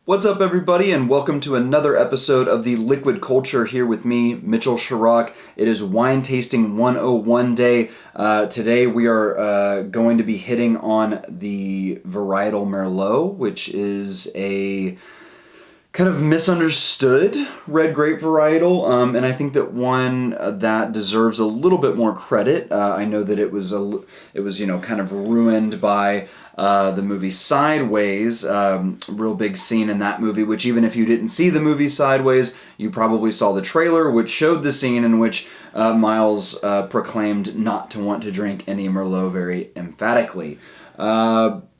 What's up, everybody, and welcome to another episode of the Liquid Culture here with me, Mitchell Chirac. It is Wine Tasting 101 day. Today we are going to be hitting on the varietal Merlot, which is a kind of misunderstood red grape varietal, and I think that one that deserves a little bit more credit. I know that it was kind of ruined by the movie Sideways, real big scene in that movie, which even if you didn't see the movie Sideways, you probably saw the trailer, which showed the scene in which Miles proclaimed not to want to drink any Merlot very emphatically.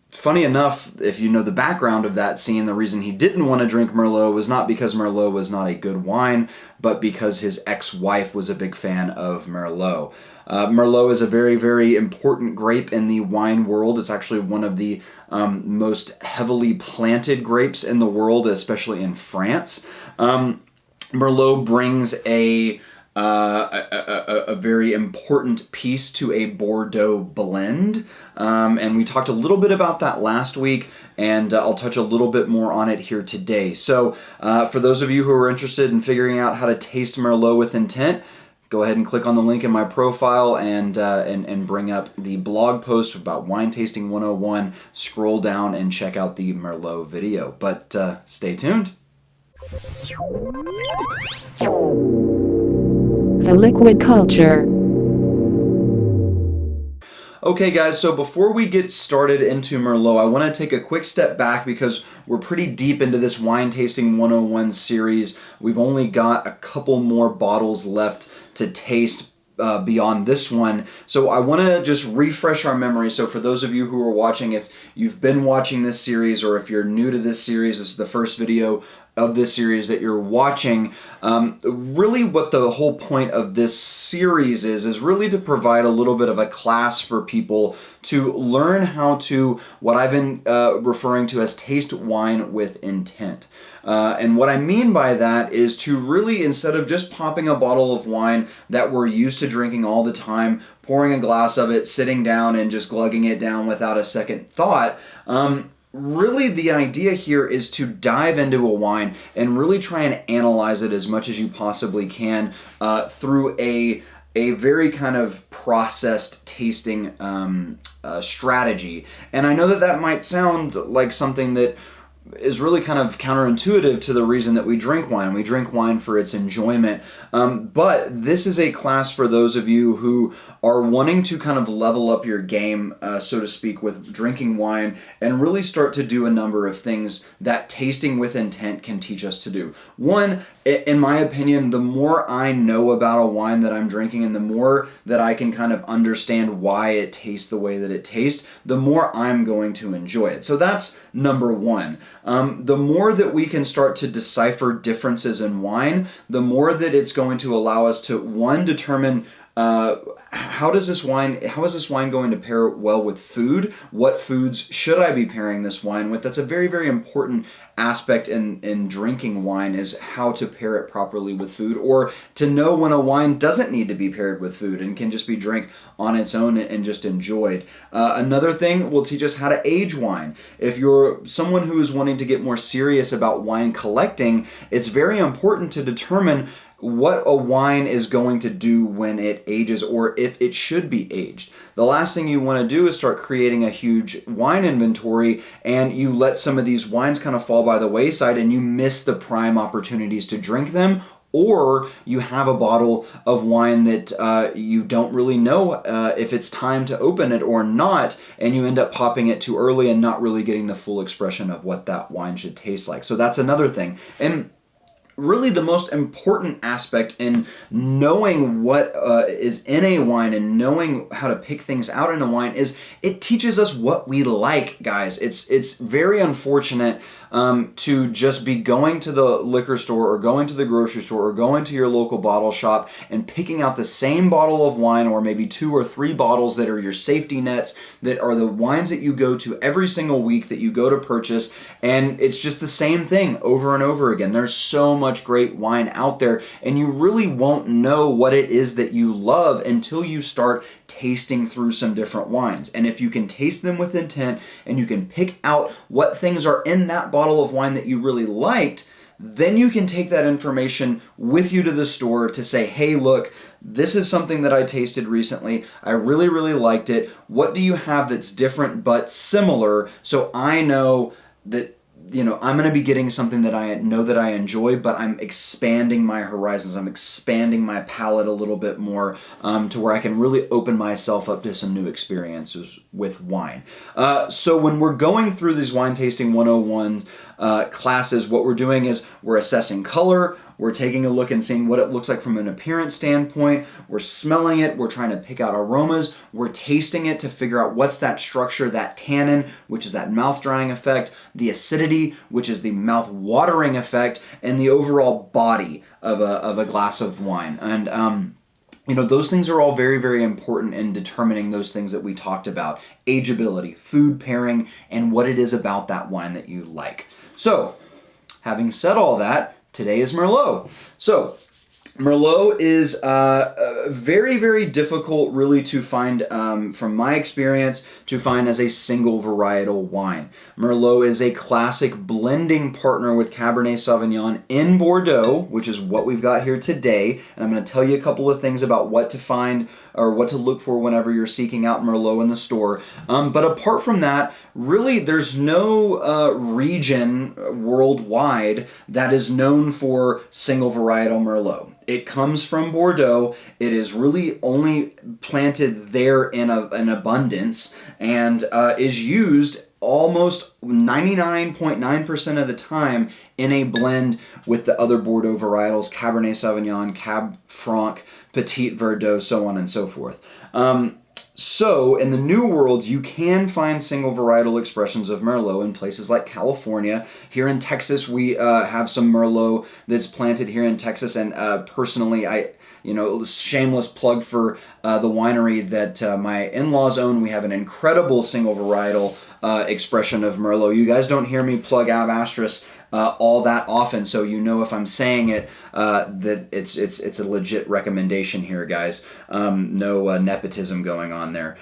Funny enough, if you know the background of that scene, the reason he didn't want to drink Merlot was not because Merlot was not a good wine, but because his ex-wife was a big fan of Merlot. Merlot is a very, very important grape in the wine world. It's actually one of the most heavily planted grapes in the world, especially in France. Merlot brings a very important piece to a Bordeaux blend, and we talked a little bit about that last week, and I'll touch a little bit more on it here today. So for those of you who are interested in figuring out how to taste Merlot with intent, go ahead and click on the link in my profile and bring up the blog post about Wine Tasting 101, scroll down and check out the Merlot video. But stay tuned. The Liquid Culture. Okay guys, so before we get started into Merlot, I want to take a quick step back because we're pretty deep into this Wine Tasting 101 series. We've only got a couple more bottles left to taste beyond this one. So I want to just refresh our memory. So for those of you who are watching, if you've been watching this series or if you're new to this series, this is the first video of this series that you're watching, really what the whole point of this series is really to provide a little bit of a class for people to learn how to, what I've been referring to as taste wine with intent. And what I mean by that is to really, instead of just popping a bottle of wine that we're used to drinking all the time, pouring a glass of it, sitting down and just glugging it down without a second thought, really the idea here is to dive into a wine and really try and analyze it as much as you possibly can through a very kind of processed tasting strategy. And I know that that might sound like something that is really kind of counterintuitive to the reason that we drink wine. We drink wine for its enjoyment. But this is a class for those of you who are wanting to kind of level up your game, so to speak, with drinking wine and really start to do a number of things that tasting with intent can teach us to do. One, in my opinion, the more I know about a wine that I'm drinking and the more that I can kind of understand why it tastes the way that it tastes, the more I'm going to enjoy it. So that's number one. The more that we can start to decipher differences in wine, the more that it's going to allow us to, one, determine how is this wine going to pair well with food? What foods should I be pairing this wine with? That's a very, very important aspect in drinking wine, is how to pair it properly with food, or to know when a wine doesn't need to be paired with food and can just be drank on its own and just enjoyed. Another thing will teach us how to age wine. If you're someone who is wanting to get more serious about wine collecting, it's very important to determine what a wine is going to do when it ages, or if it should be aged. The last thing you want to do is start creating a huge wine inventory and you let some of these wines kind of fall by the wayside and you miss the prime opportunities to drink them, or you have a bottle of wine that you don't really know if it's time to open it or not, and you end up popping it too early and not really getting the full expression of what that wine should taste like. So that's another thing. And really the most important aspect in knowing what is in a wine and knowing how to pick things out in a wine is it teaches us what we like, guys. It's very unfortunate to just be going to the liquor store or going to the grocery store or going to your local bottle shop and picking out the same bottle of wine, or maybe 2 or 3 bottles that are your safety nets, that are the wines that you go to every single week that you go to purchase, and it's just the same thing over and over again. There's so much great wine out there, and you really won't know what it is that you love until you start tasting through some different wines. And if you can taste them with intent and you can pick out what things are in that bottle of wine that you really liked, then you can take that information with you to the store to say, hey, look, this is something that I tasted recently. I really, really liked it. What do you have that's different but similar, so I know that I'm going to be getting something that I know that I enjoy, but I'm expanding my horizons. I'm expanding my palate a little bit more to where I can really open myself up to some new experiences with wine. So when we're going through these Wine Tasting 101 classes, what we're doing is we're assessing color, we're taking a look and seeing what it looks like from an appearance standpoint. We're smelling it. We're trying to pick out aromas. We're tasting it to figure out what's that structure, that tannin, which is that mouth drying effect, the acidity, which is the mouth watering effect, and the overall body of a glass of wine. And those things are all very, very important in determining those things that we talked about: ageability, food pairing, and what it is about that wine that you like. So, having said all that, today is Merlot. So, Merlot is very, very difficult really to find, from my experience, to find as a single varietal wine. Merlot is a classic blending partner with Cabernet Sauvignon in Bordeaux, which is what we've got here today. And I'm going to tell you a couple of things about what to find or what to look for whenever you're seeking out Merlot in the store. But apart from that, really there's no region worldwide that is known for single varietal Merlot. It comes from Bordeaux. It is really only planted there in abundance and is used almost 99.9% of the time in a blend with the other Bordeaux varietals: Cabernet Sauvignon, Cab Franc, Petit Verdot, so on and so forth. So in the New World, you can find single varietal expressions of Merlot in places like California. Here in Texas, we have some Merlot that's planted here in Texas, and personally, shameless plug for the winery that my in-laws own. We have an incredible single varietal expression of Merlot. You guys don't hear me plug Ab Astris all that often, so if I'm saying it, that it's a legit recommendation here, guys. No nepotism going on there.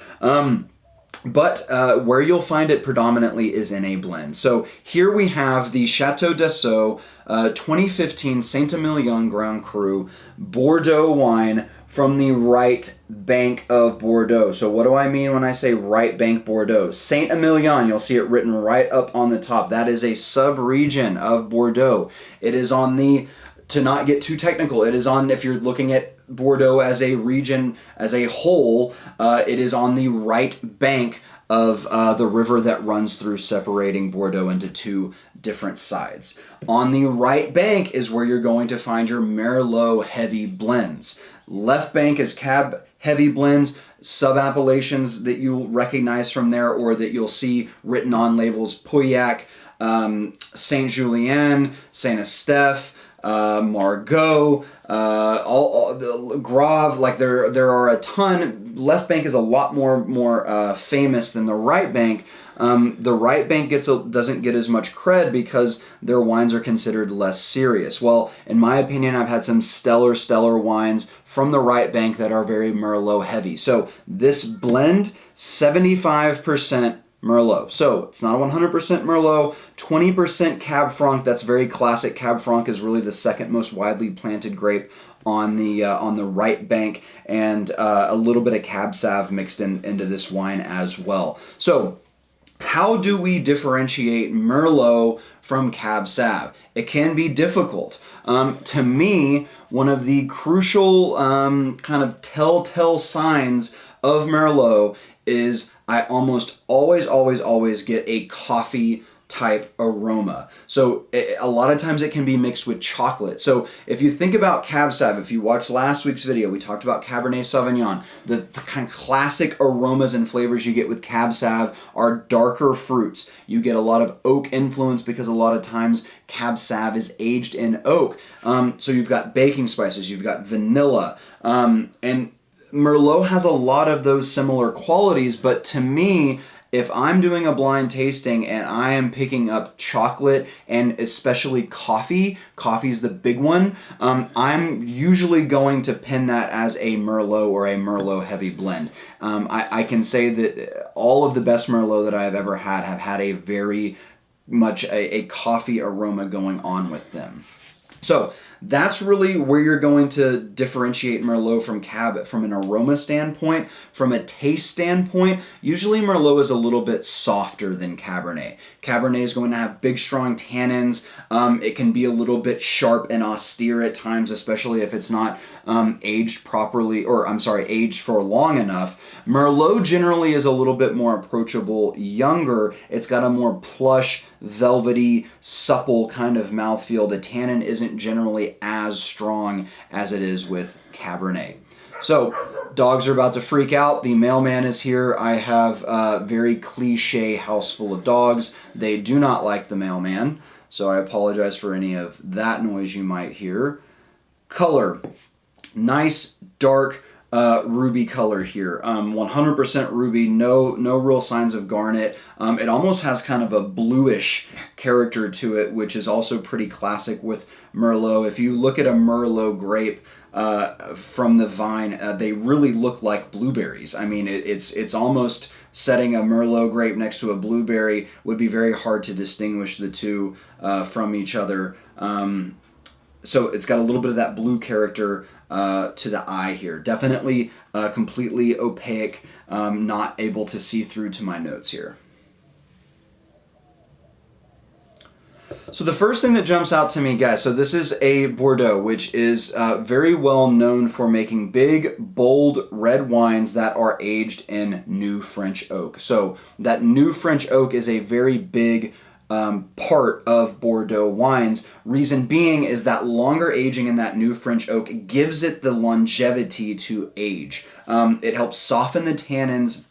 But where you'll find it predominantly is in a blend. So here we have the Chateau d'Assaut 2015 Saint-Emilion Grand Cru Bordeaux wine from the right bank of Bordeaux. So what do I mean when I say right bank Bordeaux? Saint-Emilion, you'll see it written right up on the top. That is a sub-region of Bordeaux. It is on the, to not get too technical, it is on, if you're looking at Bordeaux as a region, as a whole, it is on the right bank of the river that runs through, separating Bordeaux into two different sides. On the right bank is where you're going to find your Merlot heavy blends. Left bank is Cab heavy blends, sub-appellations that you'll recognize from there or that you'll see written on labels: Pauillac, Saint-Julien, Saint-Estèphe, Margaux, all the Grave. Like there are a ton. Left bank is a lot more famous than the right bank. The right bank doesn't get as much cred because their wines are considered less serious. Well, in my opinion, I've had some stellar wines from the right bank that are very Merlot heavy. So this blend, 75% Merlot. So it's not 100% Merlot, 20% Cab Franc. That's very classic. Cab Franc is really the second most widely planted grape on the right bank, and a little bit of Cab Sauv mixed into this wine as well. So how do we differentiate Merlot from Cab Sauv? It can be difficult. To me, one of the crucial kind of telltale signs of Merlot is I almost always get a coffee type aroma. So a lot of times it can be mixed with chocolate. So if you think about Cab Sauv, if you watched last week's video, we talked about Cabernet Sauvignon. The kind of classic aromas and flavors you get with Cab Sauv are darker fruits. You get a lot of oak influence because a lot of times Cab Sauv is aged in oak. So you've got baking spices, you've got vanilla, and Merlot has a lot of those similar qualities, but to me, if I'm doing a blind tasting and I am picking up chocolate and especially coffee's the big one, I'm usually going to pin that as a Merlot or a Merlot heavy blend. I can say that all of the best Merlot that I've ever had have had a very much a coffee aroma going on with them. So that's really where you're going to differentiate Merlot from Cab from an aroma standpoint. From a taste standpoint, usually Merlot is a little bit softer than Cabernet. Cabernet is going to have big, strong tannins. It can be a little bit sharp and austere at times, especially if it's not aged properly, or I'm sorry, aged for long enough. Merlot generally is a little bit more approachable, younger. It's got a more plush, velvety, supple kind of mouthfeel. The tannin isn't generally as strong as it is with Cabernet. So, dogs are about to freak out. The mailman is here. I have a very cliche house full of dogs. They do not like the mailman, so I apologize for any of that noise you might hear. Color. Nice, dark, ruby color here. 100% ruby, no real signs of garnet. It almost has kind of a bluish character to it, which is also pretty classic with Merlot. If you look at a Merlot grape from the vine, they really look like blueberries. I mean, it's almost setting a Merlot grape next to a blueberry would be very hard to distinguish the two from each other. So it's got a little bit of that blue character to the eye here. Definitely completely opaque, not able to see through to my notes here. So the first thing that jumps out to me, guys, so this is a Bordeaux, which is very well known for making big, bold red wines that are aged in new French oak. So that new French oak is a very big part of Bordeaux wines. Reason being is that longer aging in that new French oak gives it the longevity to age. It helps soften the tannins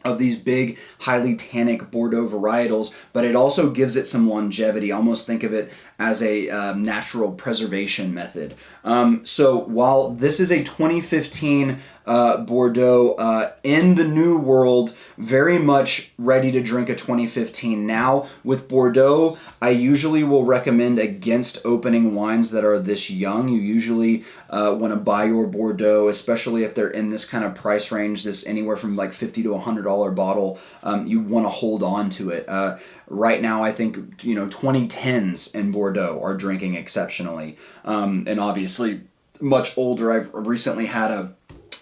of these big, highly tannic Bordeaux varietals, but it also gives it some longevity. Almost think of it as a natural preservation method. So while this is a 2015 Bordeaux in the New World, very much ready to drink a 2015 now. With Bordeaux, I usually will recommend against opening wines that are this young. You usually want to buy your Bordeaux, especially if they're in this kind of price range, this anywhere from like $50 to $100 bottle. You want to hold on to it. Right now, I think 2010s in Bordeaux are drinking exceptionally, and obviously much older. I've recently had a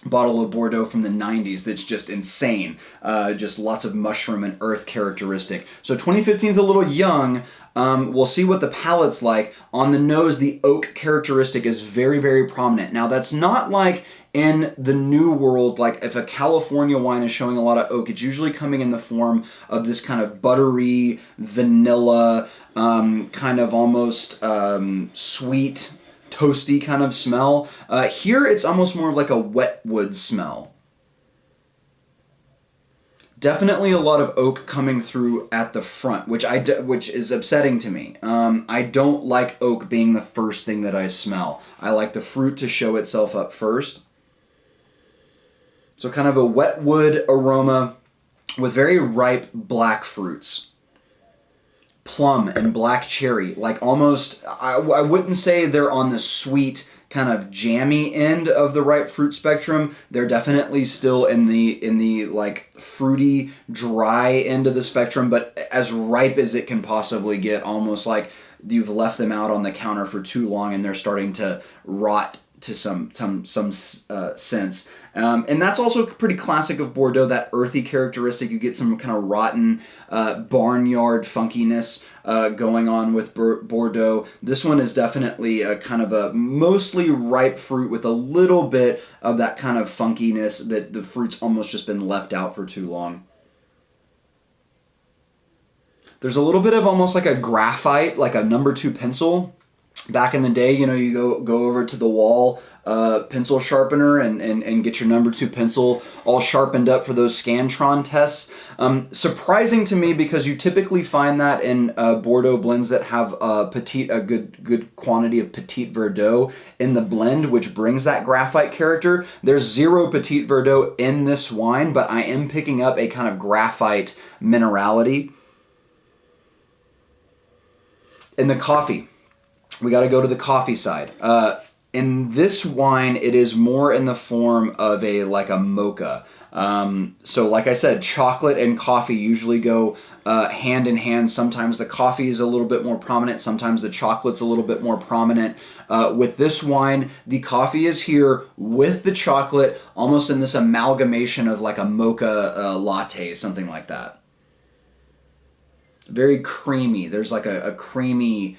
bottle of Bordeaux from the 90s that's just insane. Just lots of mushroom and earth characteristic. So 2015 is a little young. We'll see what the palate's like. On the nose, the oak characteristic is very, very prominent. Now, that's not like in the New World, like if a California wine is showing a lot of oak, it's usually coming in the form of this kind of buttery, vanilla, kind of almost sweet, toasty kind of smell. Here it's almost more like a wet wood smell. Definitely a lot of oak coming through at the front, which is upsetting to me. I don't like oak being the first thing that I smell. I like the fruit to show itself up first. So kind of a wet wood aroma with very ripe black fruits. Plum and black cherry, like almost, I wouldn't say they're on the sweet kind of jammy end of the ripe fruit spectrum. They're definitely still in the like fruity, dry end of the spectrum, but as ripe as it can possibly get, almost like you've left them out on the counter for too long and they're starting to rot to some sense. And that's also pretty classic of Bordeaux, that earthy characteristic. You get some kind of rotten barnyard funkiness going on with Bordeaux. This one is definitely a kind of a mostly ripe fruit with a little bit of that kind of funkiness that the fruit's almost just been left out for too long. There's a little bit of almost like a graphite, like a number 2 pencil Back in the day, you know, you go over to the wall pencil sharpener and get your number 2 pencil all sharpened up for those Scantron tests. Surprising to me because you typically find that in Bordeaux blends that have a good quantity of Petit Verdot in the blend, which brings that graphite character. There's 0 Petit Verdot in this wine, but I am picking up a kind of graphite minerality. In the coffee, we got to go to the coffee side. In this wine, it is more in the form of like a mocha. So like I said, chocolate and coffee usually go hand in hand. Sometimes the coffee is a little bit more prominent. Sometimes the chocolate's a little bit more prominent. With this wine, the coffee is here with the chocolate, almost in this amalgamation of like a mocha latte, something like that. Very creamy. There's like a creamy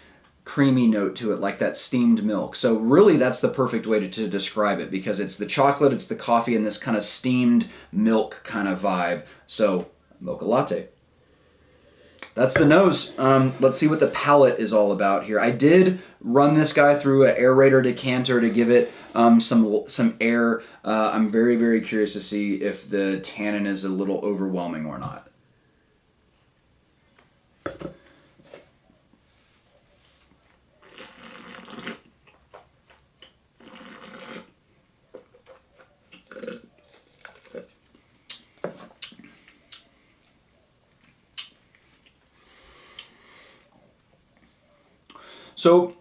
note to it, like that steamed milk. So really that's the perfect way to describe it, because it's the chocolate, it's the coffee, and this kind of steamed milk kind of vibe. So mocha latte. That's the nose. Let's see what the palate is all about here. I did run this guy through an aerator decanter to give it some air. I'm very, very curious to see if the tannin is a little overwhelming or not. So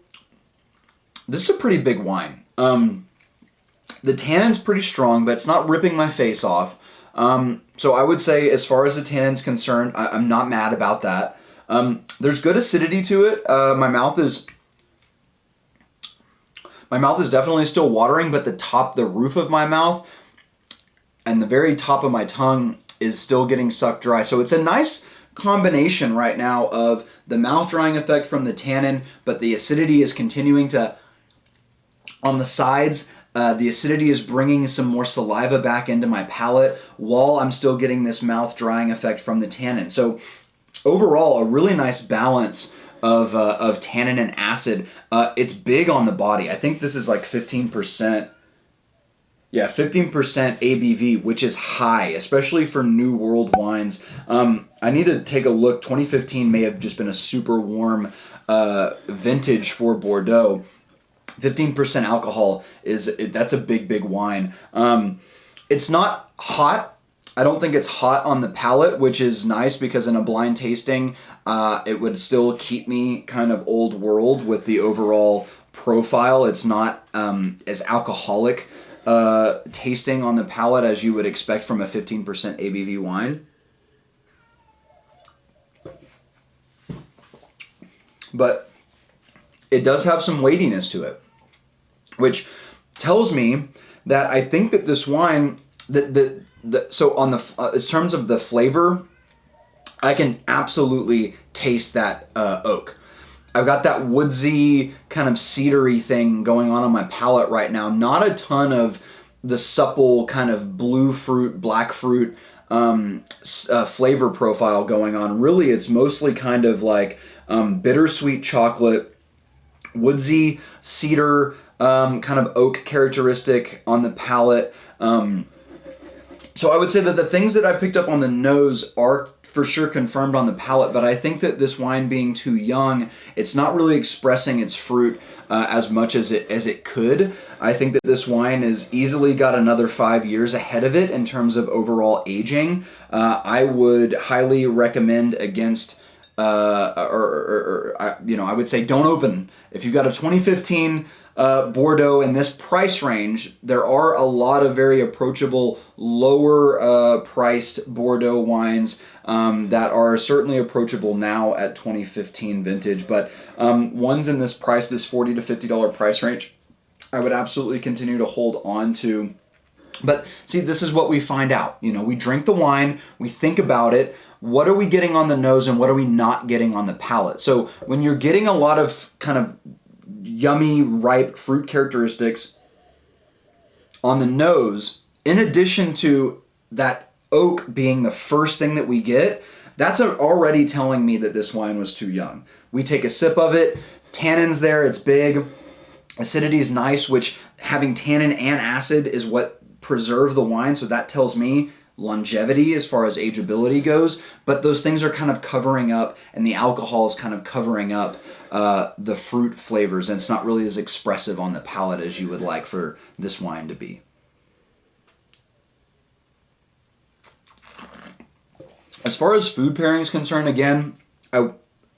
this is a pretty big wine. The tannin's pretty strong, but it's not ripping my face off. So I would say, as far as the tannin's concerned, I'm not mad about that. There's good acidity to it. My mouth is definitely still watering, but the roof of my mouth and the very top of my tongue is still getting sucked dry. So it's a nice combination right now of the mouth drying effect from the tannin, but the acidity is continuing to, on the sides, the acidity is bringing some more saliva back into my palate while I'm still getting this mouth drying effect from the tannin. So overall, a really nice balance of tannin and acid. It's big on the body. I think this is like 15%. Yeah, 15% ABV, which is high, especially for New World wines. I need to take a look. 2015 may have just been a super warm vintage for Bordeaux. 15% alcohol that's a big wine. It's not hot. I don't think it's hot on the palate, which is nice because in a blind tasting, it would still keep me kind of old world with the overall profile. It's not as alcoholic tasting on the palate as you would expect from a 15% ABV wine. But it does have some weightiness to it, which tells me that I think that this wine, so on the in terms of the flavor, I can absolutely taste that oak. I've got that woodsy kind of cedary thing going on my palate right now. Not a ton of the supple kind of blue fruit, black fruit flavor profile going on. Really, it's mostly kind of like bittersweet chocolate, woodsy cedar, kind of oak characteristic on the palate. So I would say that the things that I picked up on the nose are for sure confirmed on the palate, but I think that this wine being too young, it's not really expressing its fruit as much as it could. I think that this wine has easily got another 5 years ahead of it in terms of overall aging. I would highly recommend against, I would say don't open. If you've got a 2015 Bordeaux in this price range, there are a lot of very approachable, lower priced Bordeaux wines that are certainly approachable now at 2015 vintage. But ones in this price, this $40 to $50 price range, I would absolutely continue to hold on to. But see, this is what we find out. You know, we drink the wine, we think about it. What are we getting on the nose and what are we not getting on the palate? So when you're getting a lot of kind of yummy, ripe fruit characteristics on the nose, in addition to that oak being the first thing that we get, that's already telling me that this wine was too young. We take a sip of it, Tannins there, it's big. Acidity is nice, which having tannin and acid is what preserve the wine, so that tells me longevity as far as ageability goes, but those things are kind of covering up, and the alcohol is kind of covering up the fruit flavors, and it's not really as expressive on the palate as you would like for this wine to be. As far as food pairing is concerned, again, I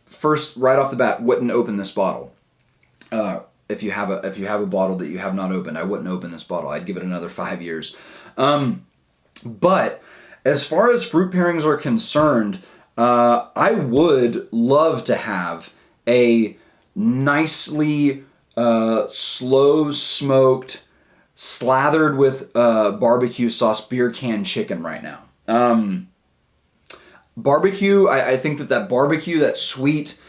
first, right off the bat, wouldn't open this bottle. If you have a bottle that you have not opened, I wouldn't open this bottle. I'd give it another 5 years. But as far as fruit pairings are concerned, I would love to have a nicely slow smoked, slathered with barbecue sauce beer can chicken right now. Barbecue, I think that barbecue, that sweet,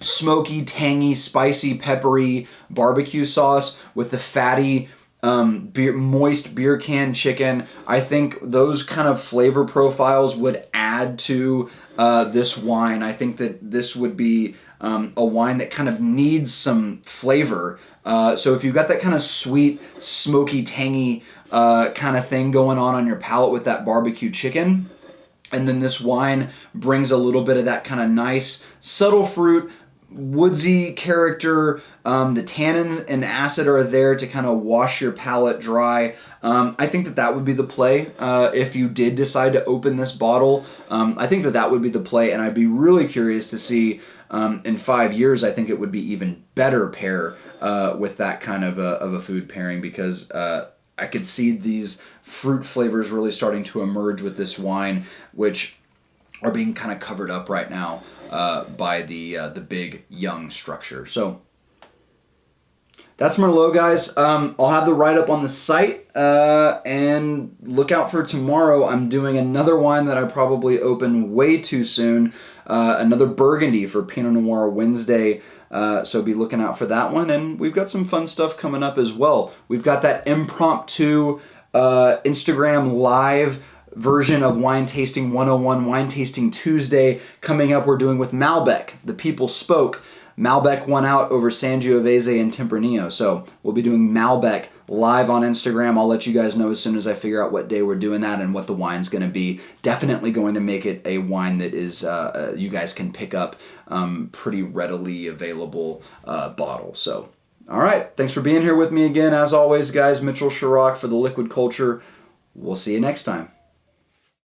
smoky, tangy, spicy, peppery barbecue sauce with the fatty, moist beer can chicken, I think those kind of flavor profiles would add to this wine. I think that this would be a wine that kind of needs some flavor. So if you've got that kind of sweet, smoky, tangy kind of thing going on your palate with that barbecue chicken, and then this wine brings a little bit of that kind of nice, subtle fruit, woodsy character. The tannins and acid are there to kind of wash your palate dry. I think that would be the play if you did decide to open this bottle. I think that would be the play, and I'd be really curious to see in 5 years. I think it would be even better pair with that kind of a food pairing, because I could see these fruit flavors really starting to emerge with this wine, which are being kind of covered up right now by the big young structure. So that's Merlot, guys. I'll have the write-up on the site, and look out for tomorrow. I'm doing another wine that I probably open way too soon, another Burgundy for Pinot Noir Wednesday. So be looking out for that one, and we've got some fun stuff coming up as well. We've got that impromptu Instagram live version of Wine Tasting 101, Wine Tasting Tuesday, coming up. We're doing with Malbec. The people spoke. Malbec won out over Sangiovese and Tempranillo, so we'll be doing Malbec live on Instagram. I'll let you guys know as soon as I figure out what day we're doing that and what the wine's going to be. Definitely going to make it a wine that is you guys can pick up pretty readily available bottle. So, all right, thanks for being here with me again. As always, guys, Mitchell Chirac for The Liquid Culture. We'll see you next time.